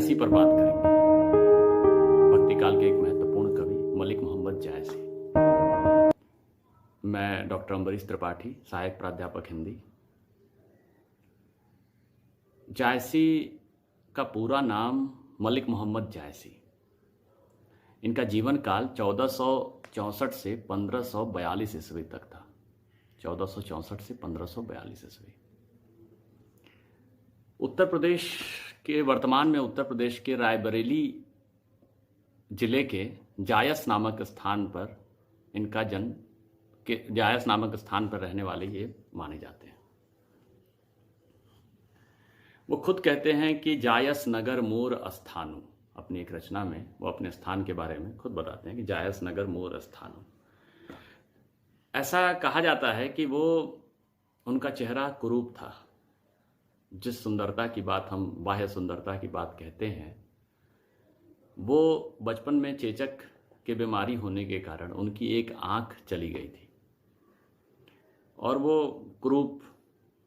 जायसी पर बात करेंगे। भक्ति काल के एक महत्वपूर्ण कवि मलिक मोहम्मद जायसी। मैं डॉक्टर अम्बरीश त्रिपाठी, सहायक प्राध्यापक हिंदी। जायसी का पूरा नाम मलिक मोहम्मद जायसी। इनका जीवन काल 1464 से 1542 ईस्वी तक था। 1464 से 1542 ईस्वी। उत्तर प्रदेश के वर्तमान में उत्तर प्रदेश के रायबरेली जिले के जायस नामक स्थान पर इनका जन्म के जायस नामक स्थान पर रहने वाले ये माने जाते हैं। वो खुद कहते हैं कि जायस नगर मोर स्थानु। अपनी एक रचना में वो अपने स्थान के बारे में खुद बताते हैं कि जायस नगर मोर स्थानु। ऐसा कहा जाता है कि वो उनका चेहरा कुरूप था। जिस सुंदरता की बात हम बाह्य सुंदरता की बात कहते हैं, वो बचपन में चेचक के बीमारी होने के कारण उनकी एक आंख चली गई थी और वो कुरूप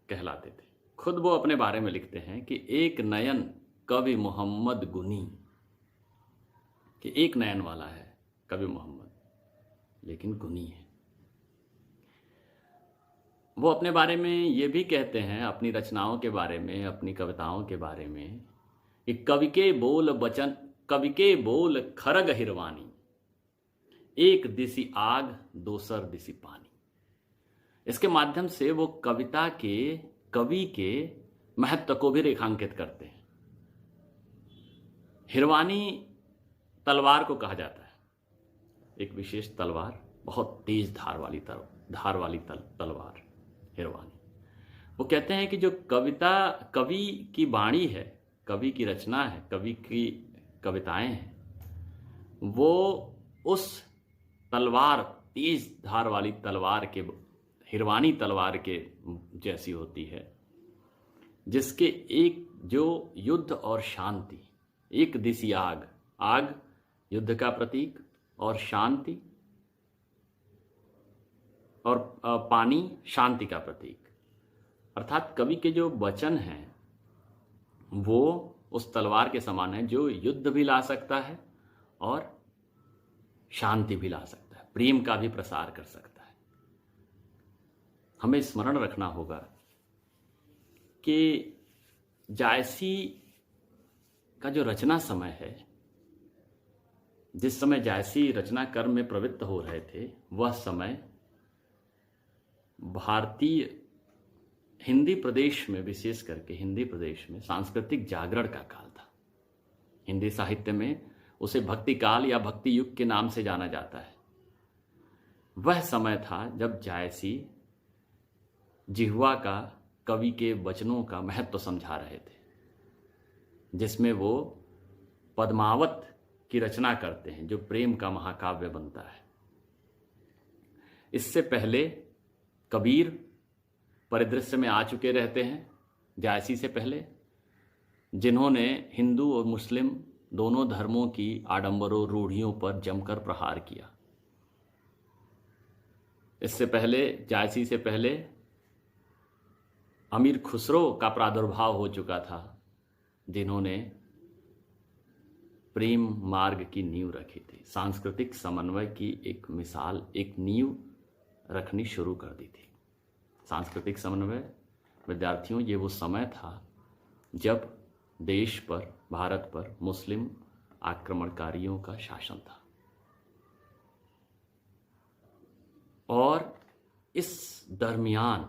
कहलाते थे। खुद वो अपने बारे में लिखते हैं कि एक नयन कवि मोहम्मद गुनी, कि एक नयन वाला है कवि मोहम्मद, लेकिन गुनी है। वो अपने बारे में ये भी कहते हैं, अपनी रचनाओं के बारे में, अपनी कविताओं के बारे में, कि कवि के बोल खरग हिरवानी, एक दिसी आग दोसर दिसी पानी। इसके माध्यम से वो कवि के महत्व को भी रेखांकित करते हैं। हिरवानी तलवार को कहा जाता है, एक विशेष तलवार, बहुत तेज धार वाली तलवार हिरवानी। वो कहते हैं कि जो कवि की वाणी है, कवि की रचना है, कवि की कविताएं हैं, वो उस तलवार, तेज धार वाली तलवार के, हिरवानी तलवार के जैसी होती है, जिसके एक जो युद्ध और शांति, एक दिशी आग युद्ध का प्रतीक और शांति, और पानी शांति का प्रतीक। अर्थात कवि के जो वचन हैं वो उस तलवार के समान है जो युद्ध भी ला सकता है और शांति भी ला सकता है, प्रेम का भी प्रसार कर सकता है। हमें स्मरण रखना होगा कि जायसी का जो रचना समय है, जिस समय जायसी रचना कर्म में प्रवृत्त हो रहे थे, वह समय भारतीय हिंदी प्रदेश में, विशेष करके हिंदी प्रदेश में सांस्कृतिक जागरण का काल था। हिंदी साहित्य में उसे भक्ति काल या भक्ति युग के नाम से जाना जाता है। वह समय था जब जायसी जिह्वा का, कवि के वचनों का महत्व समझा रहे थे, जिसमें वो पद्मावत की रचना करते हैं, जो प्रेम का महाकाव्य बनता है। इससे पहले कबीर परिदृश्य में आ चुके रहते हैं, जायसी से पहले, जिन्होंने हिंदू और मुस्लिम दोनों धर्मों की आडंबरों, रूढ़ियों पर जमकर प्रहार किया। इससे पहले, जायसी से पहले, अमीर खुसरो का प्रादुर्भाव हो चुका था, जिन्होंने प्रेम मार्ग की नींव रखी थी, सांस्कृतिक समन्वय की एक मिसाल, एक नींव रखनी शुरू कर दी थी। सांस्कृतिक समन्वय, विद्यार्थियों, ये वो समय था जब देश पर, भारत पर मुस्लिम आक्रमणकारियों का शासन था, और इस दरमियान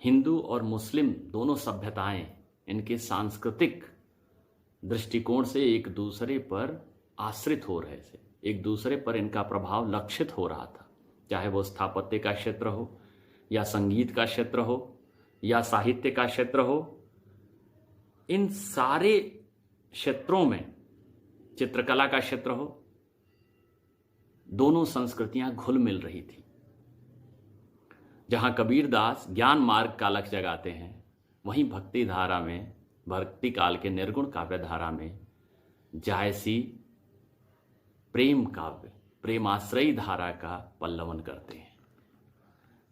हिंदू और मुस्लिम दोनों सभ्यताएं इनके सांस्कृतिक दृष्टिकोण से एक दूसरे पर आश्रित हो रहे थे, एक दूसरे पर इनका प्रभाव लक्षित हो रहा था, चाहे वो स्थापत्य का क्षेत्र हो, या संगीत का क्षेत्र हो, या साहित्य का क्षेत्र हो। इन सारे क्षेत्रों में, चित्रकला का क्षेत्र हो, दोनों संस्कृतियां घुल मिल रही थी। जहां कबीरदास ज्ञान मार्ग का लक्ष्य जगाते हैं, वहीं भक्ति धारा में, भक्ति काल के निर्गुण काव्य धारा में जायसी प्रेम काव्य, प्रेमाश्रयी धारा का पल्लवन करते हैं।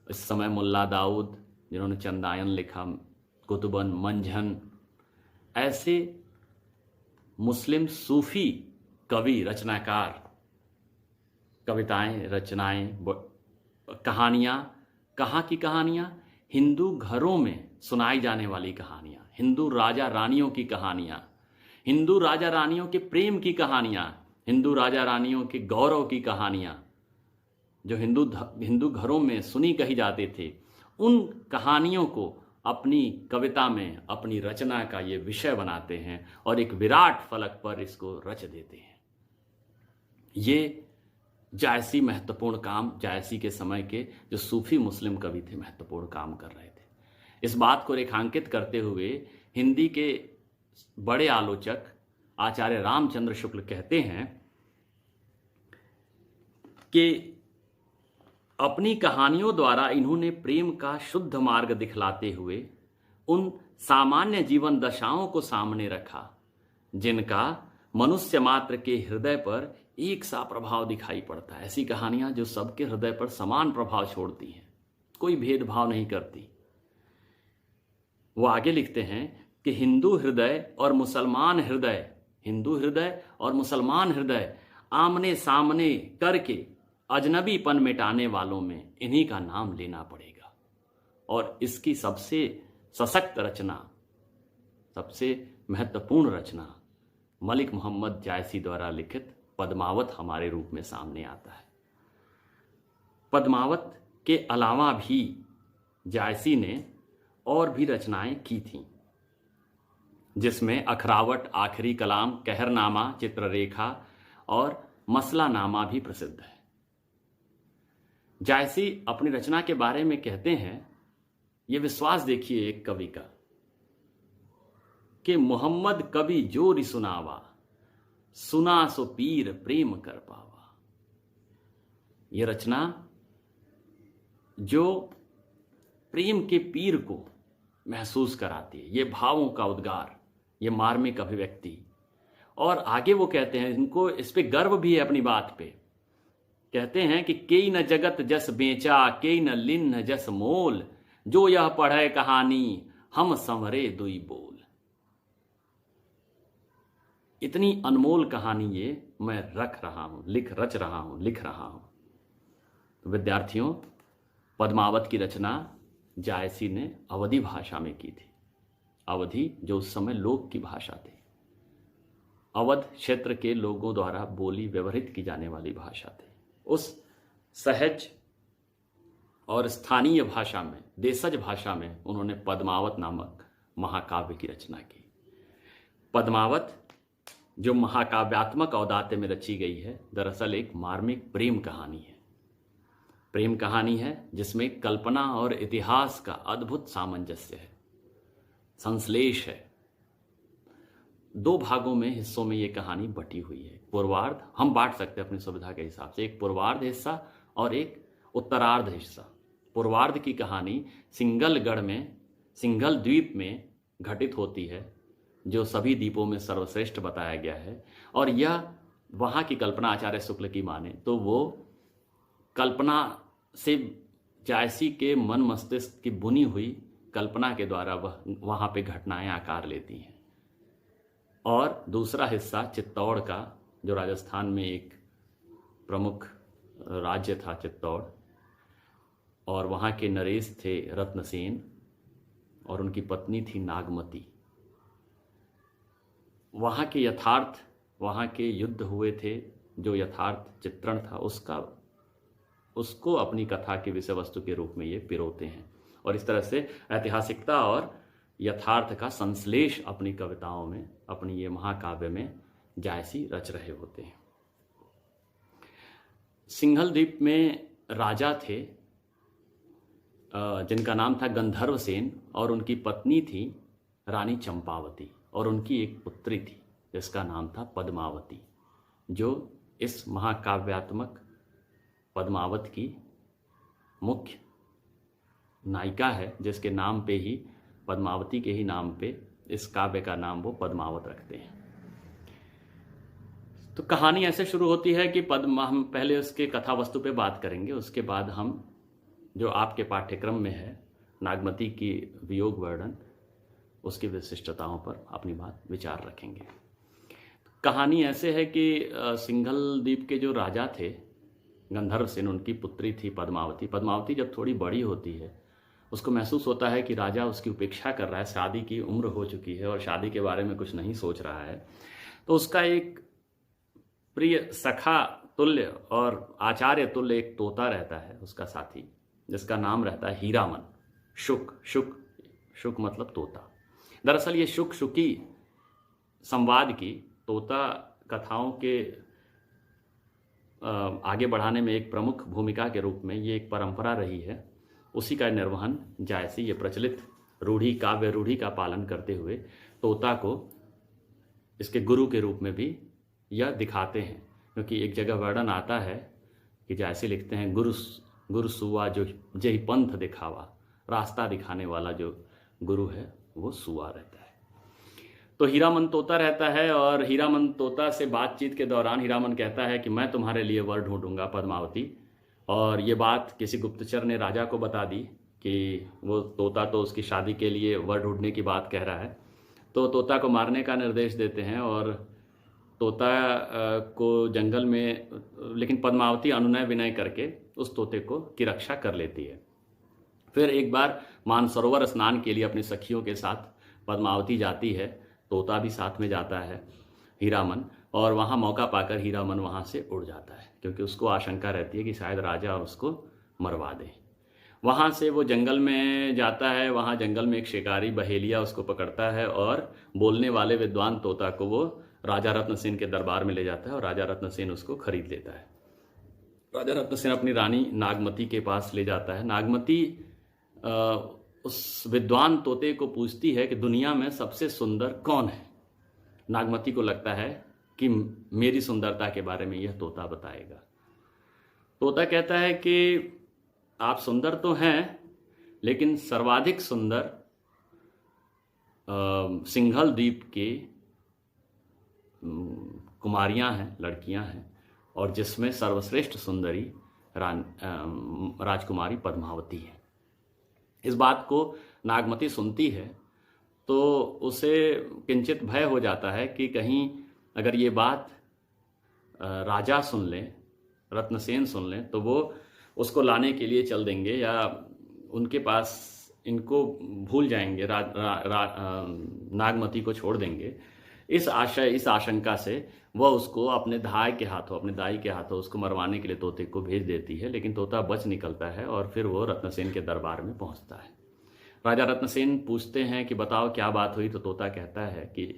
इस समय मुल्ला दाऊद, जिन्होंने चंदायन लिखा, कुतुबन, मंझन, ऐसे मुस्लिम सूफी कवि रचनाकार कविताएं, रचनाएं, कहानियां, कहाँ की कहानियां? हिंदू घरों में सुनाई जाने वाली कहानियां, हिंदू राजा रानियों की कहानियां, हिंदू राजा रानियों के प्रेम की कहानियां, हिंदू राजा रानियों के गौरव की कहानियां जो हिंदू घरों में सुनी कही जाते थे, उन कहानियों को अपनी कविता में, अपनी रचना का ये विषय बनाते हैं और एक विराट फलक पर इसको रच देते हैं। ये जायसी महत्वपूर्ण काम, जायसी के समय के जो सूफी मुस्लिम कवि थे, महत्वपूर्ण काम कर रहे थे। इस बात को रेखांकित करते हुए हिंदी के बड़े आलोचक आचार्य रामचंद्र शुक्ल कहते हैं कि अपनी कहानियों द्वारा इन्होंने प्रेम का शुद्ध मार्ग दिखलाते हुए उन सामान्य जीवन दशाओं को सामने रखा जिनका मनुष्य मात्र के हृदय पर एक सा प्रभाव दिखाई पड़ता है। ऐसी कहानियां जो सबके हृदय पर समान प्रभाव छोड़ती हैं, कोई भेदभाव नहीं करती। वो आगे लिखते हैं कि हिंदू हृदय और मुसलमान हृदय, हिंदू हृदय और मुसलमान हृदय आमने सामने करके अजनबीपन मिटाने वालों में इन्हीं का नाम लेना पड़ेगा। और इसकी सबसे सशक्त रचना, सबसे महत्वपूर्ण रचना मलिक मोहम्मद जायसी द्वारा लिखित पद्मावत हमारे रूप में सामने आता है। पद्मावत के अलावा भी जायसी ने और भी रचनाएं की थीं, जिसमें अखरावट, आखिरी कलाम, कहरनामा, चित्ररेखा और मसलानामा भी प्रसिद्ध है। जायसी अपनी रचना के बारे में कहते हैं, ये विश्वास देखिए एक कवि का, कि मोहम्मद कवि जोरी सुनावा, सुना सो पीर प्रेम कर पावा। ये रचना जो प्रेम के पीर को महसूस कराती है, ये भावों का उद्गार, ये मार्मिक अभिव्यक्ति। और आगे वो कहते हैं, इनको इस पे गर्व भी है अपनी बात पे। कहते हैं कि केई न जगत जस बेचा, केई न लिन्न जस मोल, जो यह पढ़े कहानी हम संवरे दुई बोल। इतनी अनमोल कहानी ये मैं रच रहा हूं, लिख रहा हूं। तो विद्यार्थियों, पद्मावत की रचना जायसी ने अवधी भाषा में की थी। अवधी जो उस समय लोक की भाषा थी, अवध क्षेत्र के लोगों द्वारा बोली व्यवहृत की जाने वाली भाषा थी। उस सहज और स्थानीय भाषा में, देशज भाषा में उन्होंने पद्मावत नामक महाकाव्य की रचना की। पद्मावत जो महाकाव्यात्मक औदात्य में रची गई है, दरअसल एक मार्मिक प्रेम कहानी है। प्रेम कहानी है जिसमें कल्पना और इतिहास का अद्भुत सामंजस्य है, संश्लेष है। दो भागों में, हिस्सों में ये कहानी बटी हुई है। पूर्वार्ध हम बांट सकते हैं अपनी सुविधा के हिसाब से, एक पूर्वार्ध हिस्सा और एक उत्तरार्ध हिस्सा। पूर्वार्ध की कहानी सिंघलगढ़ में, सिंघल द्वीप में घटित होती है, जो सभी द्वीपों में सर्वश्रेष्ठ बताया गया है। और यह वहाँ की कल्पना आचार्य शुक्ल की माने तो वो कल्पना से जायसी के मन मस्तिष्क की बुनी हुई कल्पना के द्वारा वह वहाँ पे घटनाएं आकार लेती हैं। और दूसरा हिस्सा चित्तौड़ का, जो राजस्थान में एक प्रमुख राज्य था चित्तौड़, और वहाँ के नरेश थे रत्नसेन और उनकी पत्नी थी नागमती। वहाँ के यथार्थ, वहाँ के युद्ध हुए थे, जो यथार्थ चित्रण था उसको अपनी कथा के विषय वस्तु के रूप में ये पिरोते हैं। और इस तरह से ऐतिहासिकता और यथार्थ का संश्लेष अपनी कविताओं में, अपनी ये महाकाव्य में जायसी रच रहे होते हैं। सिंघल द्वीप में राजा थे जिनका नाम था गंधर्वसेन, और उनकी पत्नी थी रानी चंपावती, और उनकी एक पुत्री थी जिसका नाम था पद्मावती, जो इस महाकाव्यात्मक पद्मावत की मुख्य नायिका है, जिसके नाम पे ही, पद्मावती के ही नाम पे इस काव्य का नाम वो पद्मावत रखते हैं। तो कहानी ऐसे शुरू होती है कि हम पहले उसके कथा वस्तु पे बात करेंगे, उसके बाद हम जो आपके पाठ्यक्रम में है नागमती की वियोग वर्णन, उसकी विशिष्टताओं पर अपनी बात विचार रखेंगे। कहानी ऐसे है कि सिंघल द्वीप के जो राजा थे गंधर्व सेन, उनकी पुत्री थी पद्मावती। पद्मावती जब थोड़ी बड़ी होती है, उसको महसूस होता है कि राजा उसकी उपेक्षा कर रहा है, शादी की उम्र हो चुकी है और शादी के बारे में कुछ नहीं सोच रहा है। तो उसका एक प्रिय सखा तुल्य और आचार्य तुल्य एक तोता रहता है उसका साथी, जिसका नाम रहता है हीरामन। शुक शुक शुक मतलब तोता। दरअसल ये शुक शुकी संवाद की तोता कथाओं के आगे बढ़ाने में एक प्रमुख भूमिका के रूप में ये एक परंपरा रही है। उसी का निर्वहन जायसी ये प्रचलित रूढ़ी, काव्य रूढ़ी का पालन करते हुए तोता को इसके गुरु के रूप में भी यह दिखाते हैं। क्योंकि एक जगह वर्णन आता है कि जायसी लिखते हैं, गुरु सुआ जो जही पंथ दिखावा, रास्ता दिखाने वाला जो गुरु है वो सुआ रहता है। तो हीरामन तोता रहता है और हीरामन तोता से बातचीत के दौरान हीरामन कहता है कि मैं तुम्हारे लिए वर ढूंढूंगा पद्मावती। और ये बात किसी गुप्तचर ने राजा को बता दी कि वो तोता तो उसकी शादी के लिए वर ढूंढने की बात कह रहा है। तो तोता को मारने का निर्देश देते हैं और तोता को जंगल में, लेकिन पद्मावती अनुनय विनय करके उस तोते को की रक्षा कर लेती है। फिर एक बार मानसरोवर स्नान के लिए अपनी सखियों के साथ पद्मावती जाती है, तोता भी साथ में जाता है हीरामन, और वहाँ मौका पाकर हीरामन वहाँ से उड़ जाता है क्योंकि उसको आशंका रहती है कि शायद राजा उसको मरवा दे। वहाँ से वो जंगल में जाता है, वहाँ जंगल में एक शिकारी बहेलिया उसको पकड़ता है और बोलने वाले विद्वान तोता को वो राजा रत्नसेन के दरबार में ले जाता है और राजा रत्नसेन उसको खरीद लेता है। राजा रत्नसेन अपनी रानी नागमती के पास ले जाता है। नागमती उस विद्वान तोते को पूछती है कि दुनिया में सबसे सुंदर कौन है। नागमती को लगता है कि मेरी सुंदरता के बारे में यह तोता बताएगा। तोता कहता है कि आप सुंदर तो हैं, लेकिन सर्वाधिक सुंदर सिंघल द्वीप की कुमारियां हैं, लड़कियां हैं, और जिसमें सर्वश्रेष्ठ सुंदरी राजकुमारी पद्मावती है। इस बात को नागमती सुनती है तो उसे किंचित भय हो जाता है कि कहीं अगर ये बात राजा सुन लें, रत्नसेन सुन लें, तो वो उसको लाने के लिए चल देंगे या उनके पास इनको भूल जाएंगे, नागमती को छोड़ देंगे। इस आशंका से वह उसको अपने दाई के हाथों उसको मरवाने के लिए तोते को भेज देती है। लेकिन तोता बच निकलता है और फिर वो रत्नसेन के दरबार में पहुंचता है। राजा रत्नसेन पूछते हैं कि बताओ क्या बात हुई। तो तोता कहता है कि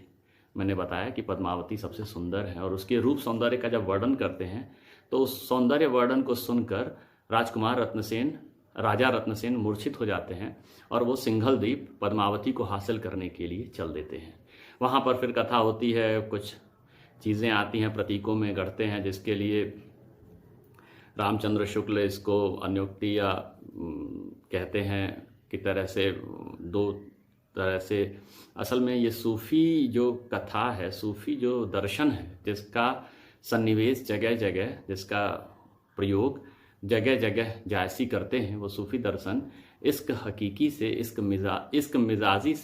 मैंने बताया कि पद्मावती सबसे सुंदर है, और उसके रूप सौंदर्य का जब वर्णन करते हैं तो उस सौंदर्य वर्णन को सुनकर राजा रत्नसेन मूर्छित हो जाते हैं और वो सिंघल द्वीप पद्मावती को हासिल करने के लिए चल देते हैं। वहाँ पर फिर कथा होती है, कुछ चीज़ें आती हैं, प्रतीकों में गढ़ते हैं, जिसके लिए रामचंद्र शुक्ल इसको अन्योक्ति या कहते हैं कि तरह से दो तरह से। असल में ये सूफ़ी जो कथा है, सूफ़ी जो दर्शन है, जिसका सन्निवेश जगह जगह, जिसका प्रयोग जगह जगह जायसी करते हैं, वो सूफ़ी दर्शन इश्क हकीकी से इश्क मजाजी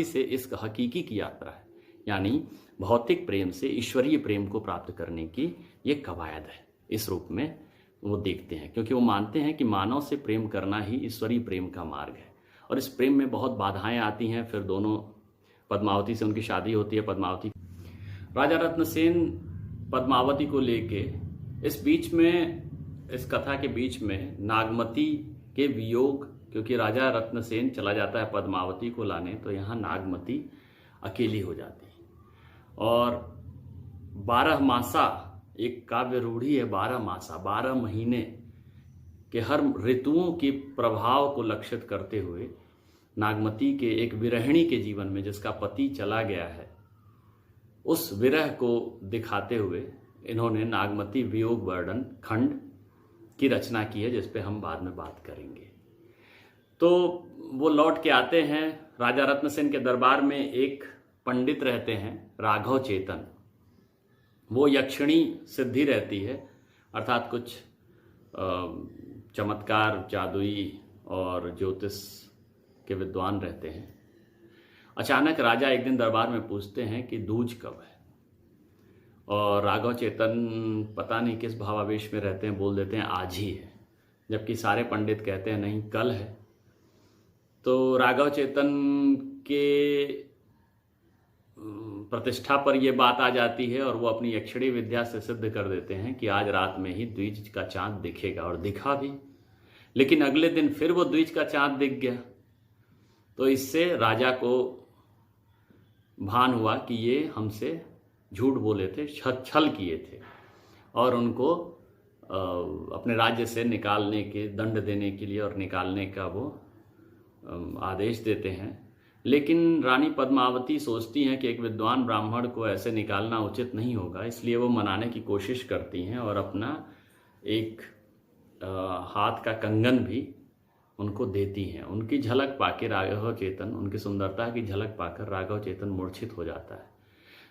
से इश्क हकीकी की यात्रा है। यानी भौतिक प्रेम से ईश्वरीय प्रेम को प्राप्त करने की ये कवायद है। इस रूप में वो देखते हैं, क्योंकि वो मानते हैं कि मानव से प्रेम करना ही ईश्वरीय प्रेम का मार्ग है। और इस प्रेम में बहुत बाधाएं आती हैं। फिर दोनों, पद्मावती से उनकी शादी होती है। राजा रत्नसेन पद्मावती को लेके इस कथा के बीच में नागमती के वियोग, क्योंकि राजा रत्नसेन चला जाता है पद्मावती को लाने, तो यहाँ नागमती अकेली हो जाती है। और 12 मासा, एक काव्य रूढ़ी है 12 मासा, 12 महीने के हर ऋतुओं के प्रभाव को लक्षित करते हुए नागमती के एक विरहिणी के जीवन में, जिसका पति चला गया है, उस विरह को दिखाते हुए इन्होंने नागमती वियोग वर्णन खंड की रचना की है, जिस पे हम बाद में बात करेंगे। तो वो लौट के आते हैं। राजा रत्नसेन के दरबार में एक पंडित रहते हैं, राघव चेतन। वो यक्षिणी सिद्धि रहती है, अर्थात कुछ चमत्कार, जादुई और ज्योतिष के विद्वान रहते हैं। अचानक राजा एक दिन दरबार में पूछते हैं कि दूज कब है, और राघव चेतन पता नहीं किस भावावेश में रहते हैं, बोल देते हैं आज ही है, जबकि सारे पंडित कहते हैं नहीं कल है। तो राघव चेतन के प्रतिष्ठा पर यह बात आ जाती है और वो अपनी यक्षिणी विद्या से सिद्ध कर देते हैं कि आज रात में ही द्विज का चांद दिखेगा, और दिखा भी। लेकिन अगले दिन फिर वो द्विज का चांद दिख गया। तो इससे राजा को भान हुआ कि ये हमसे झूठ बोले थे, छल किए थे, और उनको अपने राज्य से निकालने के, दंड देने के लिए और निकालने का वो आदेश देते हैं। लेकिन रानी पद्मावती सोचती हैं कि एक विद्वान ब्राह्मण को ऐसे निकालना उचित नहीं होगा, इसलिए वो मनाने की कोशिश करती हैं और अपना एक हाथ का कंगन भी उनको देती हैं। उनकी झलक पाकर राघव चेतन, उनकी सुंदरता की झलक पाकर राघव चेतन मूर्छित हो जाता है।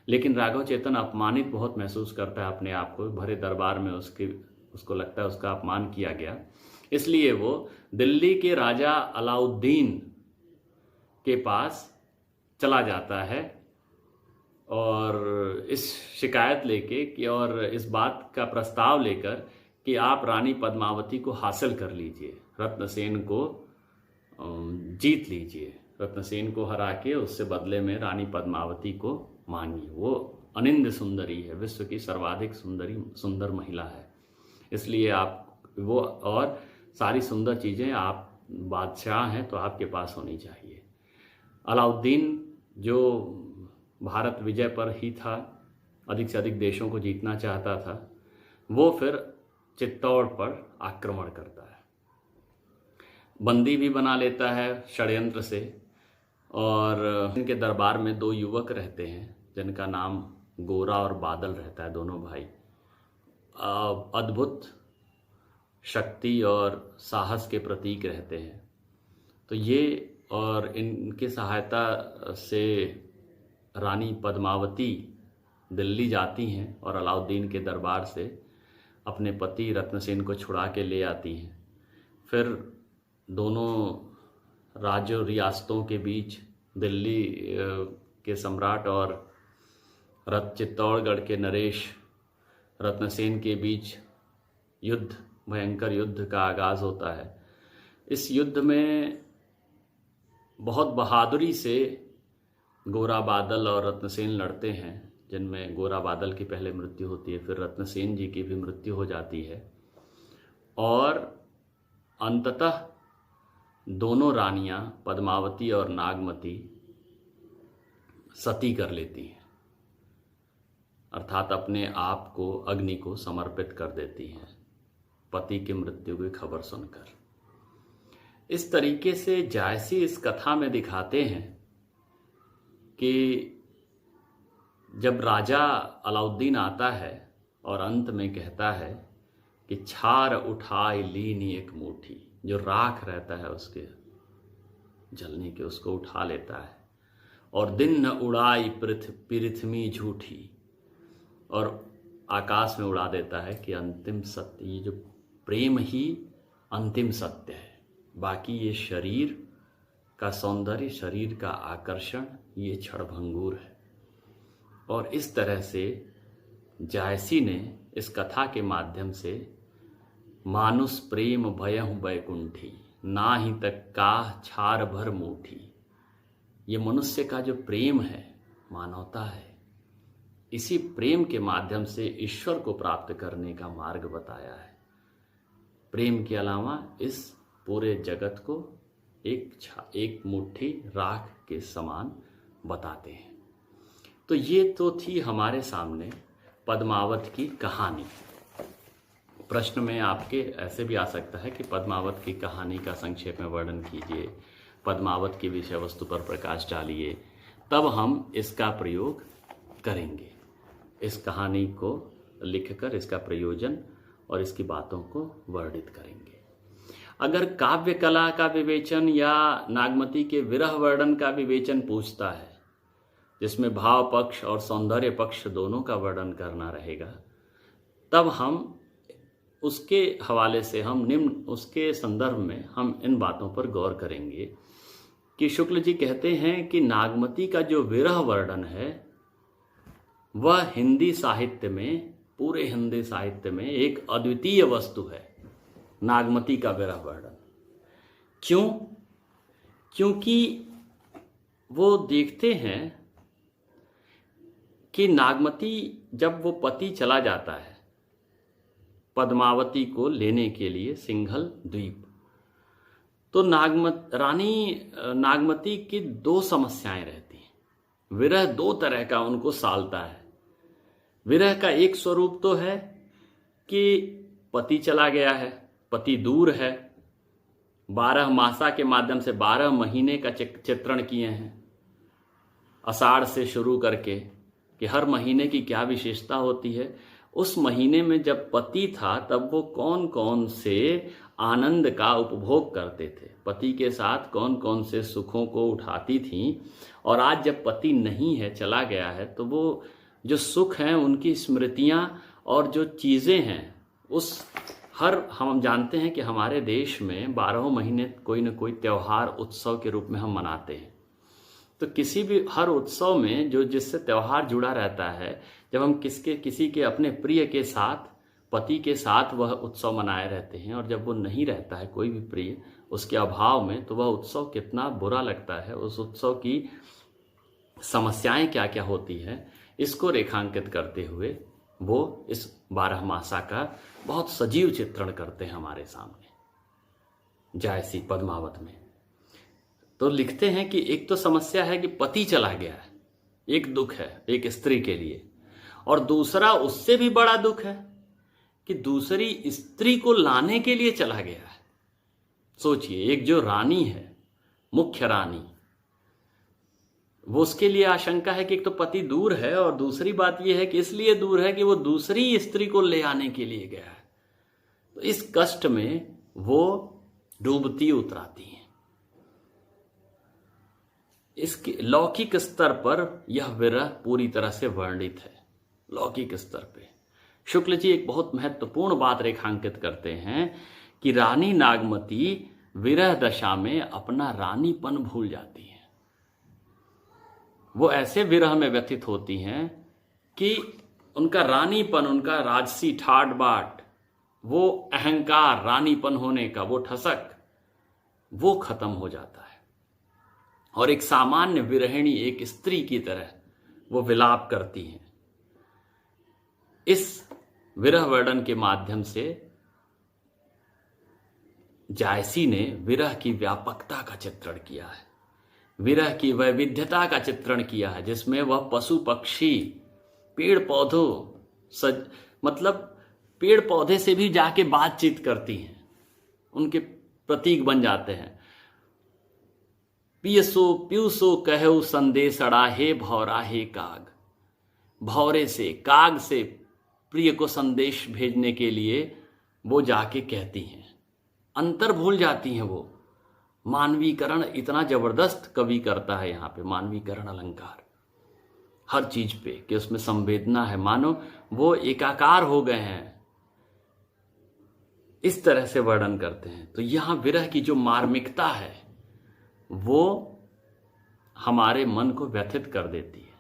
लेकिन राघव चेतन अपमानित बहुत महसूस करता है अपने आप को, भरे दरबार में उसको लगता है उसका अपमान किया गया। इसलिए वो दिल्ली के राजा अलाउद्दीन के पास चला जाता है और इस शिकायत लेके कि, और इस बात का प्रस्ताव लेकर कि आप रानी पद्मावती को हासिल कर लीजिए, रत्नसेन को जीत लीजिए, रत्नसेन को हरा के उससे बदले में रानी पद्मावती को मांगिए। वो अनिंद सुंदरी है, विश्व की सर्वाधिक सुंदर महिला है, इसलिए आप वो, और सारी सुंदर चीज़ें, आप बादशाह हैं तो आपके पास होनी चाहिए। अलाउद्दीन जो भारत विजय पर ही था, अधिक से अधिक देशों को जीतना चाहता था, वो फिर चित्तौड़ पर आक्रमण करता है, बंदी भी बना लेता है षड्यंत्र से। और इनके दरबार में दो युवक रहते हैं जिनका नाम गोरा और बादल रहता है, दोनों भाई अद्भुत शक्ति और साहस के प्रतीक रहते हैं। तो ये, और इनके सहायता से रानी पद्मावती दिल्ली जाती हैं और अलाउद्दीन के दरबार से अपने पति रत्नसेन को छुड़ा के ले आती हैं। फिर दोनों राज्यों रियासतों के बीच, दिल्ली के सम्राट और चित्तौड़गढ़ के नरेश रत्नसेन के बीच युद्ध, भयंकर युद्ध का आगाज़ होता है। इस युद्ध में बहुत बहादुरी से गोरा बादल और रत्नसेन लड़ते हैं, जिनमें गोरा बादल की पहले मृत्यु होती है, फिर रत्नसेन जी की भी मृत्यु हो जाती है, और अंततः दोनों रानियां पद्मावती और नागमती सती कर लेती हैं, अर्थात अपने आप को अग्नि को समर्पित कर देती हैं पति की मृत्यु की खबर सुनकर। इस तरीके से जायसी इस कथा में दिखाते हैं कि जब राजा अलाउद्दीन आता है और अंत में कहता है कि छार उठाई लीनी एक मुट्ठी, जो राख रहता है उसके जलने के, उसको उठा लेता है, और दिन न उड़ाई पृथ्वी झूठी, और आकाश में उड़ा देता है कि अंतिम सत्य, ये जो प्रेम ही अंतिम सत्य है, बाकी ये शरीर का सौंदर्य, शरीर का आकर्षण, ये क्षणभंगुर है। और इस तरह से जायसी ने इस कथा के माध्यम से मानुष प्रेम भयहु बैकुंठी, ना ही तक काह छार भर मुठी, ये मनुष्य का जो प्रेम है, मानवता है, इसी प्रेम के माध्यम से ईश्वर को प्राप्त करने का मार्ग बताया है। प्रेम के अलावा इस पूरे जगत को एक मुट्ठी राख के समान बताते हैं। तो ये तो थी हमारे सामने पद्मावत की कहानी। प्रश्न में आपके ऐसे भी आ सकता है कि पद्मावत की कहानी का संक्षेप में वर्णन कीजिए, पद्मावत की विषय वस्तु पर प्रकाश डालिए, तब हम इसका प्रयोग करेंगे। इस कहानी को लिखकर इसका प्रयोजन और इसकी बातों को वर्णित करेंगे। अगर काव्य कला का विवेचन या नागमती के विरह वर्णन का विवेचन पूछता है, जिसमें भाव पक्ष और सौंदर्य पक्ष दोनों का वर्णन करना रहेगा, तब हम उसके हवाले से, हम निम्न उसके संदर्भ में हम इन बातों पर गौर करेंगे कि शुक्ल जी कहते हैं कि नागमती का जो विरह वर्णन है वह हिंदी साहित्य में, पूरे हिंदी साहित्य में एक अद्वितीय वस्तु है, नागमती का विरह वर्णन। क्यों? क्योंकि वो देखते हैं कि नागमती जब वो पति चला जाता है पद्मावती को लेने के लिए सिंघल द्वीप, तो रानी नागमती की दो समस्याएं रहती हैं। विरह दो तरह का उनको सालता है। विरह का एक स्वरूप तो है कि पति चला गया है, पति दूर है, 12 मासा के माध्यम से 12 महीने का चित्रण किए हैं, आषाढ़ से शुरू करके कि हर महीने की क्या विशेषता होती है। उस महीने में जब पति था तब वो कौन कौन से आनंद का उपभोग करते थे, पति के साथ कौन कौन से सुखों को उठाती थीं, और आज जब पति नहीं है, चला गया है, तो वो जो सुख हैं, उनकी स्मृतियां और जो चीज़ें हैं, उस हम जानते हैं कि हमारे देश में 12 महीने कोई न कोई त्यौहार उत्सव के रूप में हम मनाते हैं। तो किसी भी हर उत्सव में जो जिससे त्यौहार जुड़ा रहता है, जब हम किसी के अपने प्रिय के साथ, पति के साथ वह उत्सव मनाए रहते हैं, और जब वो नहीं रहता है कोई भी प्रिय उसके अभाव में, तो वह उत्सव कितना बुरा लगता है, उस उत्सव की समस्याएं क्या क्या होती हैं, इसको रेखांकित करते हुए वो इस 12 मासा का बहुत सजीव चित्रण करते हैं हमारे सामने जायसी पद्मावत में। तो लिखते हैं कि एक तो समस्या है कि पति चला गया है, एक दुख है एक स्त्री के लिए, और दूसरा उससे भी बड़ा दुख है कि दूसरी स्त्री को लाने के लिए चला गया है। सोचिए, एक जो रानी है, मुख्य रानी, वो उसके लिए आशंका है कि एक तो पति दूर है, और दूसरी बात यह है कि इसलिए दूर है कि वो दूसरी स्त्री को ले आने के लिए गया है। तो इस कष्ट में वो डूबती उतराती हैं। इसके लौकिक स्तर पर यह विरह पूरी तरह से वर्णित है। लौकिक स्तर पे शुक्ल जी एक बहुत महत्वपूर्ण बात रेखांकित करते हैं कि रानी नागमती विरह दशा में अपना रानीपन भूल जाती है। वो ऐसे विरह में व्यथित होती हैं कि उनका रानीपन, उनका राजसी ठाट बाट, वो अहंकार, रानीपन होने का वो ठसक, वो खत्म हो जाता है, और एक सामान्य विरहिणी, एक स्त्री की तरह वो विलाप करती हैं। इस विरह वर्णन के माध्यम से जायसी ने विरह की व्यापकता का चित्रण किया है, विरह की वैविध्यता का चित्रण किया है, जिसमें वह पशु पक्षी, पेड़ पौधों, मतलब पेड़ पौधे से भी जाके बातचीत करती हैं, उनके प्रतीक बन जाते हैं। पियसो प्यूसो कहु संदेशड़ा, हे भौरा हे काग। भौरे से, काग से प्रिय को संदेश भेजने के लिए वो जाके कहती हैं, अंतर भूल जाती हैं वो। मानवीकरण इतना जबरदस्त कवि करता है यहाँ पे, मानवीकरण अलंकार हर चीज पे, कि उसमें संवेदना है, मानो वो एकाकार हो गए हैं, इस तरह से वर्णन करते हैं। तो यहाँ विरह की जो मार्मिकता है वो हमारे मन को व्यथित कर देती है।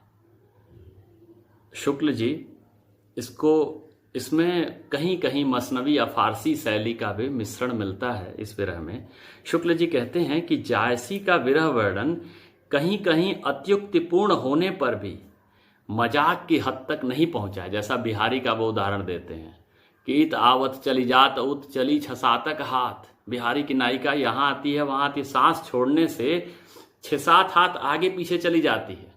शुक्ल जी इसमें कहीं कहीं मसनवी या फारसी शैली का भी मिश्रण मिलता है इस विरह में। शुक्ल जी कहते हैं कि जायसी का विरह वर्णन कहीं कहीं अत्युक्तिपूर्ण होने पर भी मजाक की हद तक नहीं पहुंचा है। जैसा बिहारी का वो उदाहरण देते हैं कि इत आवत चली जात उत चली छसातक हाथ। बिहारी की नायिका यहाँ आती है, वहां आती, सांस छोड़ने से 6-7 हाथ आगे पीछे चली जाती है।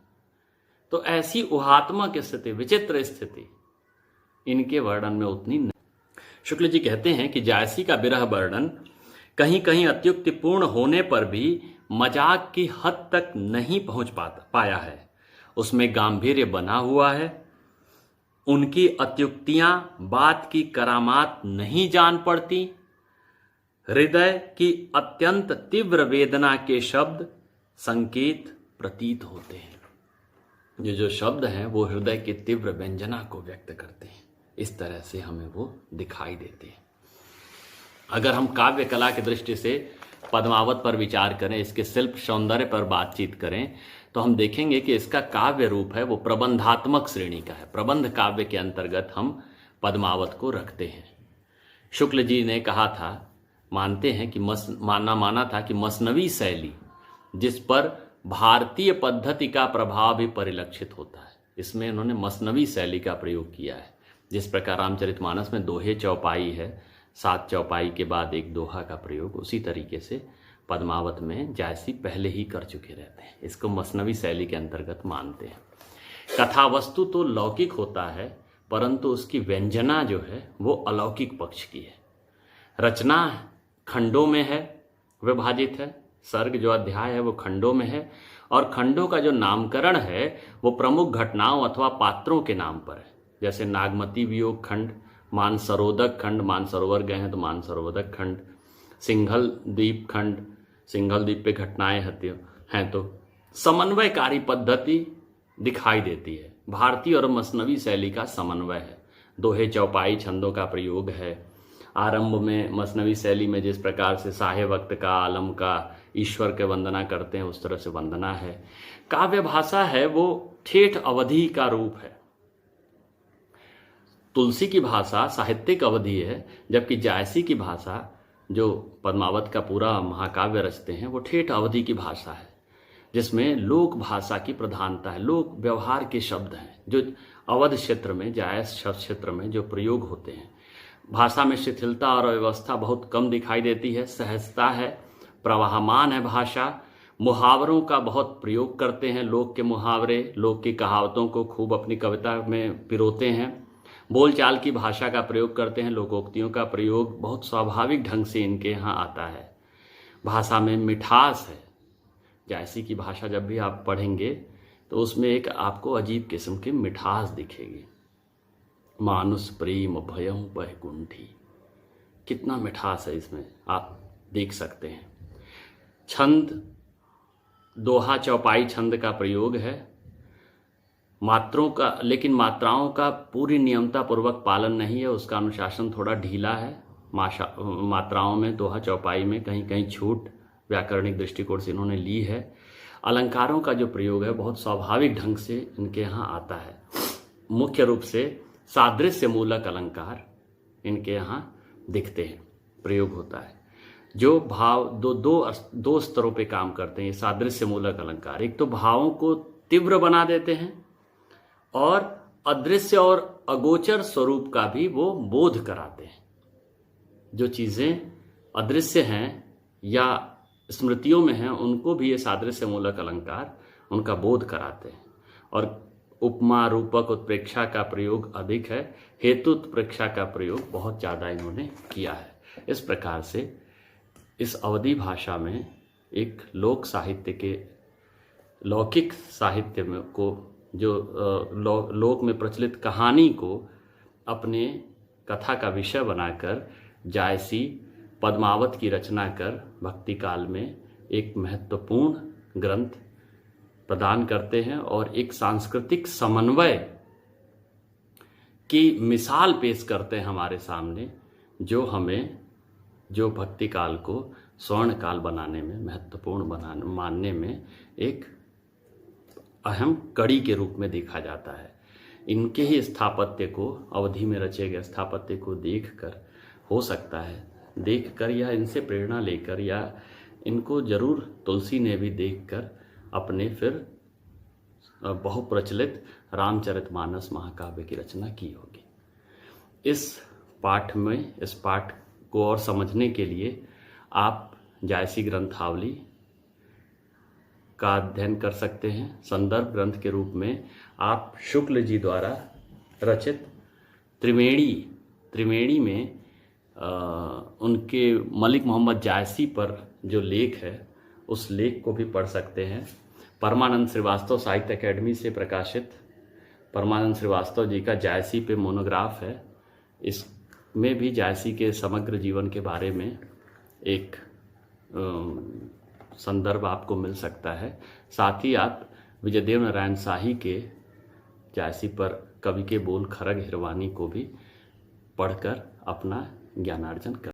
तो ऐसी उहात्मक स्थिति, विचित्र स्थिति इनके वर्णन में उतनी नहीं। शुक्ल जी कहते हैं कि जायसी का विरह वर्णन कहीं कहीं अत्युक्तिपूर्ण होने पर भी मजाक की हद तक नहीं पहुंच पाया है। उसमें गांभीर्य बना हुआ है। उनकी अत्युक्तियां बात की करामात नहीं जान पड़ती। हृदय की अत्यंत तीव्र वेदना के शब्द संकेत प्रतीत होते हैं। ये जो शब्द हैं वो हृदय की तीव्र व्यंजना को व्यक्त करते हैं। इस तरह से हमें वो दिखाई देते हैं। अगर हम काव्य कला की दृष्टि से पद्मावत पर विचार करें, इसके शिल्प सौंदर्य पर बातचीत करें, तो हम देखेंगे कि इसका काव्य रूप है वो प्रबंधात्मक श्रेणी का है। प्रबंध काव्य के अंतर्गत हम पद्मावत को रखते हैं। शुक्ल जी ने कहा था, मानते हैं कि माना था कि मसनवी शैली जिस पर भारतीय पद्धति का प्रभाव भी परिलक्षित होता है, इसमें उन्होंने मसनवी शैली का प्रयोग किया है। जिस प्रकार रामचरितमानस में दोहे चौपाई है, 7 चौपाई के बाद एक दोहा का प्रयोग, उसी तरीके से पद्मावत में जायसी पहले ही कर चुके रहते हैं। इसको मसनवी शैली के अंतर्गत मानते हैं। कथा वस्तु तो लौकिक होता है, परंतु उसकी व्यंजना जो है वो अलौकिक पक्ष की है। रचना खंडों में है, विभाजित है। सर्ग जो अध्याय है वो खंडों में है, और खंडों का जो नामकरण है वो प्रमुख घटनाओं अथवा पात्रों के नाम पर है। जैसे नागमती वियोग खंड, मानसरोदक खंड, मानसरोवर गए हैं तो मानसरोदक खंड, सिंघल द्वीप खंड, सिंघल द्वीप पे घटनाएं हैं तो समन्वयकारी पद्धति दिखाई देती है। भारतीय और मसनवी शैली का समन्वय है। दोहे चौपाई छंदों का प्रयोग है। आरंभ में मसनवी शैली में जिस प्रकार से साहे वक्त का, आलम का, ईश्वर के वंदना करते हैं, उस तरह से वंदना है। काव्य भाषा है वो ठेठ अवधि का रूप है। तुलसी की भाषा साहित्यिक अवधि है, जबकि जायसी की भाषा जो पद्मावत का पूरा महाकाव्य रचते हैं वो ठेठ अवधि की भाषा है, जिसमें लोक भाषा की प्रधानता है। लोक व्यवहार के शब्द हैं जो अवध क्षेत्र में, जायस क्षेत्र में जो प्रयोग होते हैं। भाषा में शिथिलता और अव्यवस्था बहुत कम दिखाई देती है। सहजता है, प्रवाहमान है भाषा। मुहावरों का बहुत प्रयोग करते हैं। लोक के मुहावरे, लोक की कहावतों को खूब अपनी कविता में पिरोते हैं। बोलचाल की भाषा का प्रयोग करते हैं। लोकोक्तियों का प्रयोग बहुत स्वाभाविक ढंग से इनके यहाँ आता है। भाषा में मिठास है। जायसी की भाषा जब भी आप पढ़ेंगे तो उसमें एक आपको अजीब किस्म की मिठास दिखेगी। मानुष प्रेम भयं वैकुंठी, कितना मिठास है इसमें, आप देख सकते हैं। छंद दोहा चौपाई छंद का प्रयोग है। मात्रों का, लेकिन मात्राओं का पूरी नियमता पूर्वक पालन नहीं है, उसका अनुशासन थोड़ा ढीला है। मात्राओं में दोहा चौपाई में कहीं कहीं छूट व्याकरणिक दृष्टिकोण से इन्होंने ली है। अलंकारों का जो प्रयोग है बहुत स्वाभाविक ढंग से इनके यहाँ आता है। मुख्य रूप से सादृश्य मूलक अलंकार इनके यहाँ दिखते हैं, प्रयोग होता है। जो भाव दो स्तरों पे काम करते हैं ये सादृश्य मूलक अलंकार। एक तो भावों को तीव्र बना देते हैं और अदृश्य और अगोचर स्वरूप का भी वो बोध कराते हैं। जो चीज़ें अदृश्य हैं या स्मृतियों में हैं उनको भी ये सादृश्य मूलक अलंकार उनका बोध कराते हैं। और उपमा रूपक उत्प्रेक्षा का प्रयोग अधिक है। हेतु उत्प्रेक्षा का प्रयोग बहुत ज़्यादा इन्होंने किया है। इस प्रकार से इस अवधी भाषा में एक लोक साहित्य के, लौकिक साहित्य में को, जो लोक में प्रचलित कहानी को अपने कथा का विषय बनाकर जायसी पद्मावत की रचना कर भक्ति काल में एक महत्वपूर्ण ग्रंथ प्रदान करते हैं और एक सांस्कृतिक समन्वय की मिसाल पेश करते हैं हमारे सामने, जो हमें, जो भक्ति काल को स्वर्ण काल बनाने में, महत्वपूर्ण मानने में एक अहम कड़ी के रूप में देखा जाता है। इनके ही स्थापत्य को, अवधि में रचे गए स्थापत्य को देखकर, हो सकता है देखकर या इनसे प्रेरणा लेकर या इनको जरूर तुलसी ने भी देखकर अपने फिर बहुप्रचलित रामचरितमानस महाकाव्य की रचना की होगी। इस पाठ में, इस पाठ को और समझने के लिए आप जायसी ग्रंथावली का अध्ययन कर सकते हैं। संदर्भ ग्रंथ के रूप में आप शुक्ल जी द्वारा रचित त्रिवेणी में उनके मलिक मोहम्मद जायसी पर जो लेख है उस लेख को भी पढ़ सकते हैं। परमानंद श्रीवास्तव साहित्य अकेडमी से प्रकाशित परमानंद श्रीवास्तव जी का जायसी पे मोनोग्राफ है। इसमें भी जायसी के समग्र जीवन के बारे में एक संदर्भ आपको मिल सकता है। साथ ही आप विजयदेव नारायण शाही के जायसी पर कवि के बोल खरग हिरवानी को भी पढ़कर अपना ज्ञानार्जन कर